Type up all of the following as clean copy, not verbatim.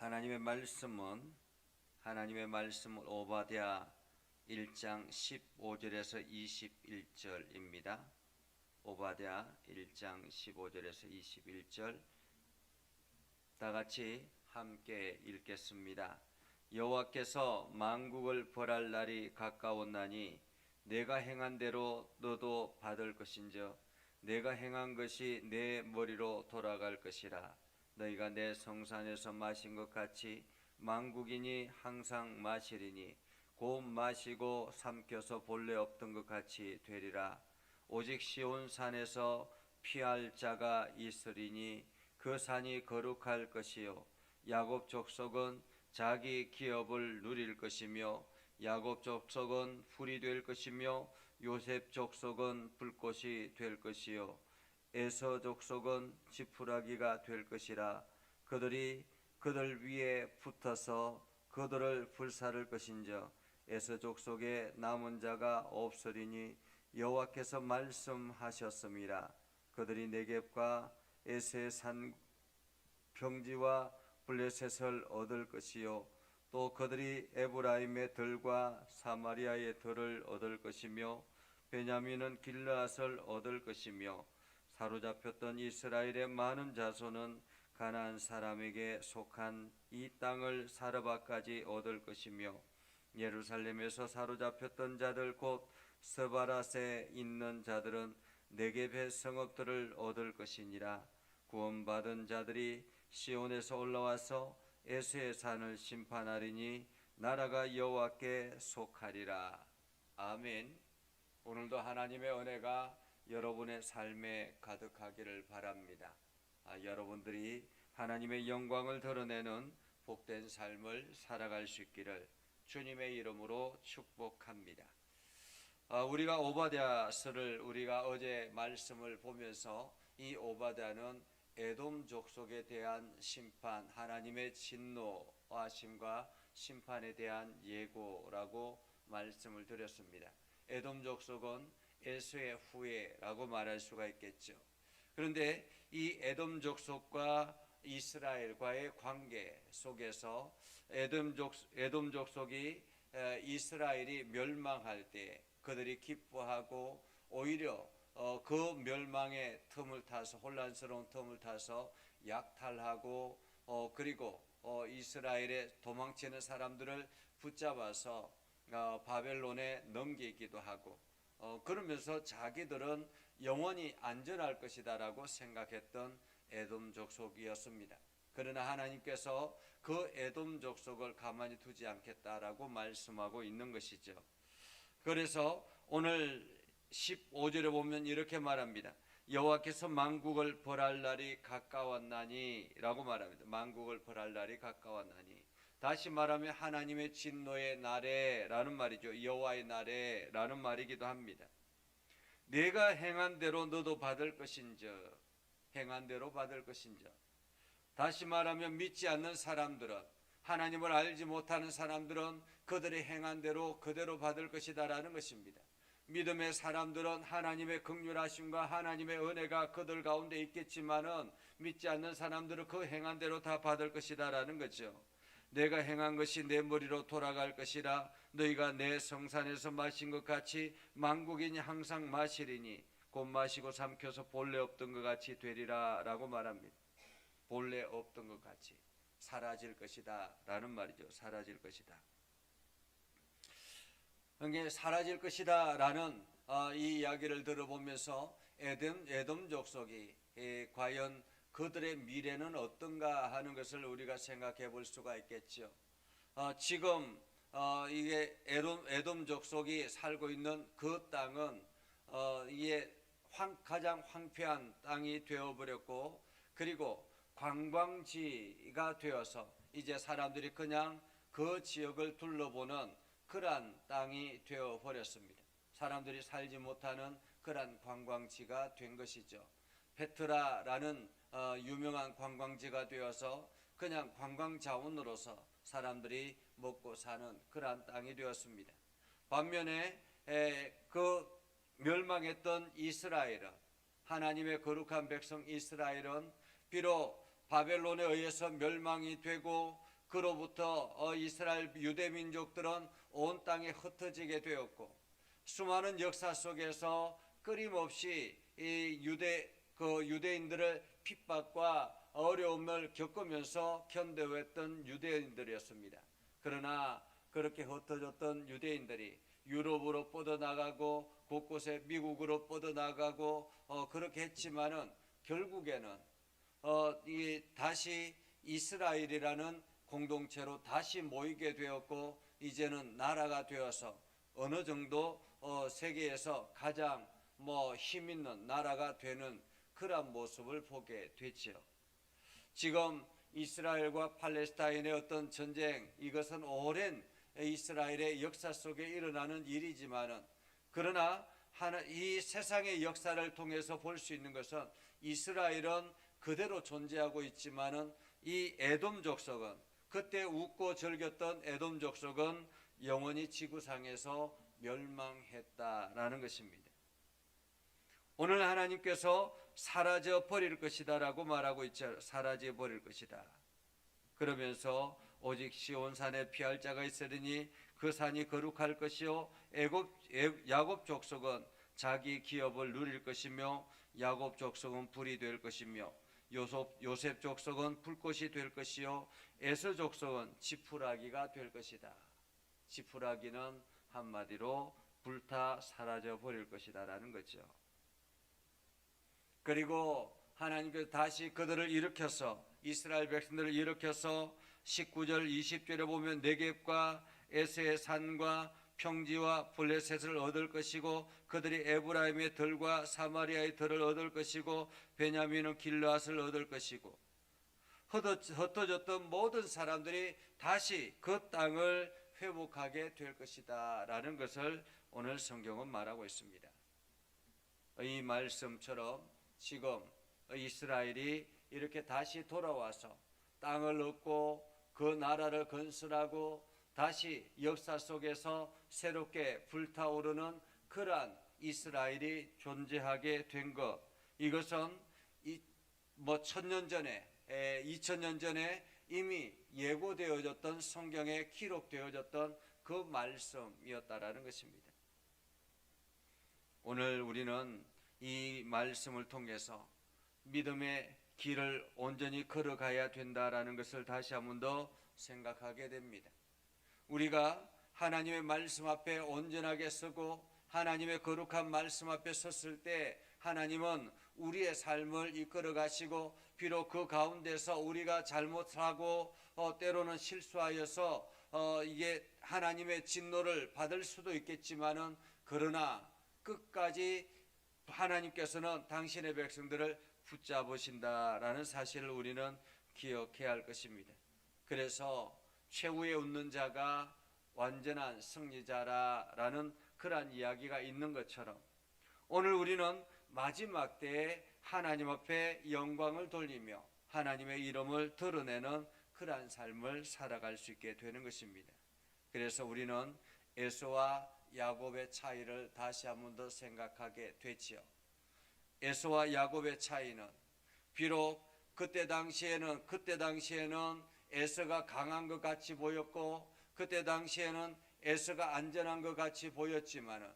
하나님의 말씀은 오바댜 1장 15절에서 21절입니다. 오바댜 1장 15절에서 21절 다 같이 함께 읽겠습니다. 여호와께서 만국을 벌할 날이 가까웠나니 내가 행한 대로 너도 받을 것인즉 내가 행한 것이 내 머리로 돌아갈 것이라. 너희가 내 성산에서 마신 것 같이 만국인이 항상 마시리니 곧 마시고 삼켜서 본래 없던 것 같이 되리라. 오직 시온 산에서 피할 자가 있으리니 그 산이 거룩할 것이요 야곱 족속은 자기 기업을 누릴 것이며 야곱 족속은 풀이 될 것이며 요셉 족속은 불꽃이 될 것이요 에서 족속은 지푸라기가 될 것이라. 그들이 그들 위에 붙어서 그들을 불사를 것인즉 에서 족속에 남은 자가 없으리니 여호와께서 말씀하셨음이라. 그들이 네겝과 에서의 산 평지와 블레셋을 얻을 것이요 또 그들이 에브라임의 들과 사마리아의 들을 얻을 것이며 베냐민은 길르앗을 얻을 것이며 사로잡혔던 이스라엘의 많은 자손은 가나안 사람에게 속한 이 땅을 사르바까지 얻을 것이며 예루살렘에서 사로잡혔던 자들 곧 스바랏에 있는 자들은 네겝의 성읍들을 얻을 것이니라. 구원받은 자들이 시온에서 올라와서 에스의 산을 심판하리니 나라가 여호와께 속하리라. 아멘. 오늘도 하나님의 은혜가 여러분의 삶에 가득하기를 바랍니다. 여러분들이 하나님의 영광을 드러내는 복된 삶을 살아갈 수 있기를 주님의 이름으로 축복합니다. 우리가 오바댜서를 우리가 어제 말씀을 보면서 이 오바댜는 에돔 족속에 대한 심판, 하나님의 진노하심과 심판에 대한 예고라고 말씀을 드렸습니다. 에돔 족속은 에서의 후예라고 말할 수가 있겠죠. 그런데 이 에돔 족속과 이스라엘과의 관계 속에서 에돔 족속이 이스라엘이 멸망할 때 그들이 기뻐하고 오히려 그 멸망의 틈을 타서 혼란스러운 틈을 타서 약탈하고 그리고 이스라엘에 도망치는 사람들을 붙잡아서 바벨론에 넘기기도 하고 그러면서 자기들은 영원히 안전할 것이다라고 생각했던 에돔 족속이었습니다. 그러나 하나님께서 그 에돔 족속을 가만히 두지 않겠다라고 말씀하고 있는 것이죠. 그래서 오늘 15절에 보면 이렇게 말합니다. 여호와께서 만국을 벌할 날이 가까웠나니 라고 말합니다. 만국을 벌할 날이 가까웠나니, 다시 말하면 하나님의 진노의 날에 라는 말이죠. 여호와의 날에 라는 말이기도 합니다. 내가 행한 대로 너도 받을 것인즉, 행한 대로 받을 것인즉, 다시 말하면 믿지 않는 사람들은, 하나님을 알지 못하는 사람들은 그들의 행한 대로 그대로 받을 것이다 라는 것입니다. 믿음의 사람들은 하나님의 긍휼하심과 하나님의 은혜가 그들 가운데 있겠지만은 믿지 않는 사람들은 그 행한 대로 다 받을 것이다 라는 거죠. 내가 행한 것이 내 머리로 돌아갈 것이라. 너희가 내 성산에서 마신 것 같이 만국인이 항상 마시리니 곧 마시고 삼켜서 본래 없던 것 같이 되리라 라고 말합니다. 본래 없던 것 같이 사라질 것이다 라는 말이죠. 사라질 것이다. 그게 사라질 것이다 라는 이 이야기를 들어보면서 에돔 족속이 과연 그들의 미래는 어떤가 하는 것을 우리가 생각해 볼 수가 있겠죠. 지금 이게 에돔 족속이 살고 있는 그 땅은 이게 가장 황폐한 땅이 되어버렸고, 그리고 관광지가 되어서 이제 사람들이 그냥 그 지역을 둘러보는 그러한 땅이 되어버렸습니다. 사람들이 살지 못하는 그러한 관광지가 된 것이죠. 페트라라는 유명한 관광지가 되어서 그냥 관광 자원으로서 사람들이 먹고 사는 그러한 땅이 되었습니다. 반면에 그 멸망했던 이스라엘은, 하나님의 거룩한 백성 이스라엘은 비록 바벨론에 의해서 멸망이 되고 그로부터 이스라엘 유대 민족들은 온 땅에 흩어지게 되었고, 수많은 역사 속에서 끊임없이 이 유대인들을 핍박과 어려움을 겪으면서 견뎌왔던 유대인들이었습니다. 그러나 그렇게 흩어졌던 유대인들이 유럽으로 뻗어나가고 곳곳에 미국으로 뻗어나가고 그렇게 했지만은 결국에는 다시 이스라엘이라는 공동체로 다시 모이게 되었고, 이제는 나라가 되어서 어느 정도 세계에서 가장 힘 있는 나라가 되는 그런 모습을 보게 되지요. 지금 이스라엘과 팔레스타인의 어떤 전쟁, 이것은 오랜 이스라엘의 역사 속에 일어나는 일이지만은, 그러나 이 세상의 역사를 통해서 볼 수 있는 것은 이스라엘은 그대로 존재하고 있지만은 이 에돔 족속은, 그때 웃고 즐겼던 에돔 족속은 영원히 지구상에서 멸망했다라는 것입니다. 오늘 하나님께서 사라져 버릴 것이다 라고 말하고 있죠. 사라져 버릴 것이다. 그러면서 오직 시온산에 피할 자가 있으리니 그 산이 거룩할 것이요 야곱 족속은 자기 기업을 누릴 것이며 야곱 족속은 불이 될 것이며 요셉 족속은 불꽃이 될 것이요 에서 족속은 지푸라기가 될 것이다. 지푸라기는 한마디로 불타 사라져 버릴 것이다 라는 거죠. 그리고 하나님께서 다시 그들을 일으켜서, 이스라엘 백성들을 일으켜서 19절 20절에 보면 네겝과 에스의 산과 평지와 블레셋을 얻을 것이고, 그들이 에브라임의 들과 사마리아의 들을 얻을 것이고, 베냐민은 길르앗을 얻을 것이고, 흩어졌던 모든 사람들이 다시 그 땅을 회복하게 될 것이다 라는 것을 오늘 성경은 말하고 있습니다. 이 말씀처럼 지금 이스라엘이 이렇게 다시 돌아와서 땅을 얻고 그 나라를 건설하고 다시 역사 속에서 새롭게 불타오르는 그러한 이스라엘이 존재하게 된 것, 이것은 1000년 전에 2000년 전에 이미 예고되어졌던, 성경에 기록되어졌던 그 말씀이었다라는 것입니다. 오늘 우리는 이 말씀을 통해서 믿음의 길을 온전히 걸어가야 된다라는 것을 다시 한 번 더 생각하게 됩니다. 우리가 하나님의 말씀 앞에 온전하게 서고 하나님의 거룩한 말씀 앞에 섰을 때 하나님은 우리의 삶을 이끌어 가시고, 비록 그 가운데서 우리가 잘못하고 때로는 실수하여서 이게 하나님의 진노를 받을 수도 있겠지만은, 그러나 끝까지 하나님께서는 당신의 백성들을 붙잡으신다라는 사실을 우리는 기억해야 할 것입니다. 그래서 최후에 웃는 자가 완전한 승리자라는 그러한 이야기가 있는 것처럼, 오늘 우리는 마지막 때에 하나님 앞에 영광을 돌리며 하나님의 이름을 드러내는 그러한 삶을 살아갈 수 있게 되는 것입니다. 그래서 우리는 에서와 야곱의 차이를 다시 한 번 더 생각하게 되지요. 에서와 야곱의 차이는, 비록 그때 당시에는 에서가 강한 것 같이 보였고, 그때 당시에는 에서가 안전한 것 같이 보였지만은,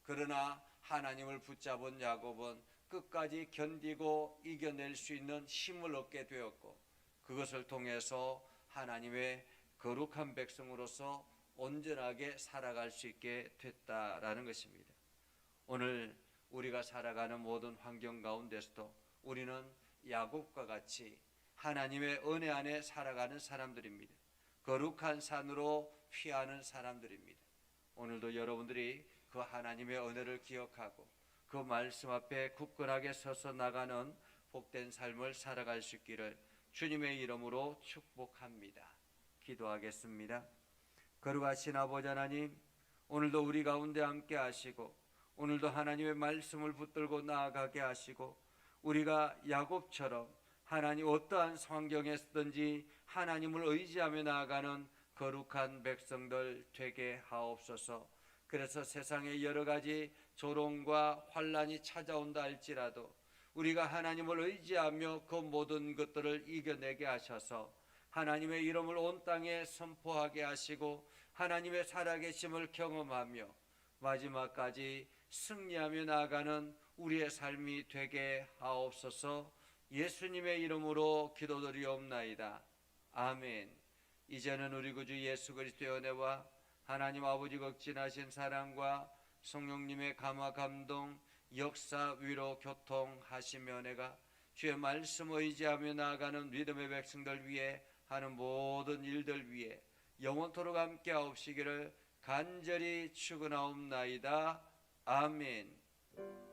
그러나 하나님을 붙잡은 야곱은 끝까지 견디고 이겨낼 수 있는 힘을 얻게 되었고, 그것을 통해서 하나님의 거룩한 백성으로서 온전하게 살아갈 수 있게 됐다라는 것입니다. 오늘 우리가 살아가는 모든 환경 가운데서도 우리는 야곱과 같이 하나님의 은혜 안에 살아가는 사람들입니다. 거룩한 산으로 피하는 사람들입니다. 오늘도 여러분들이 그 하나님의 은혜를 기억하고 그 말씀 앞에 굳건하게 서서 나가는 복된 삶을 살아갈 수 있기를 주님의 이름으로 축복합니다. 기도하겠습니다. 거룩하신 아버지 하나님, 오늘도 우리 가운데 함께 하시고 오늘도 하나님의 말씀을 붙들고 나아가게 하시고, 우리가 야곱처럼 하나님 어떠한 환경에서든지 하나님을 의지하며 나아가는 거룩한 백성들 되게 하옵소서. 그래서 세상에 여러 가지 조롱과 환난이 찾아온다 할지라도 우리가 하나님을 의지하며 그 모든 것들을 이겨내게 하셔서 하나님의 이름을 온 땅에 선포하게 하시고 하나님의 살아계심을 경험하며 마지막까지 승리하며 나아가는 우리의 삶이 되게 하옵소서. 예수님의 이름으로 기도드리옵나이다. 아멘. 이제는 우리 구주 예수 그리스도의 은혜와 하나님 아버지 극진하신 사랑과 성령님의 감화 감동 역사 위로 교통하시며 은혜가 주의 말씀 의지하며 나아가는 믿음의 백성들 위해 하는 모든 일들 위해 영원토록 함께 하옵시기를 간절히 축원하옵나이다. 아멘.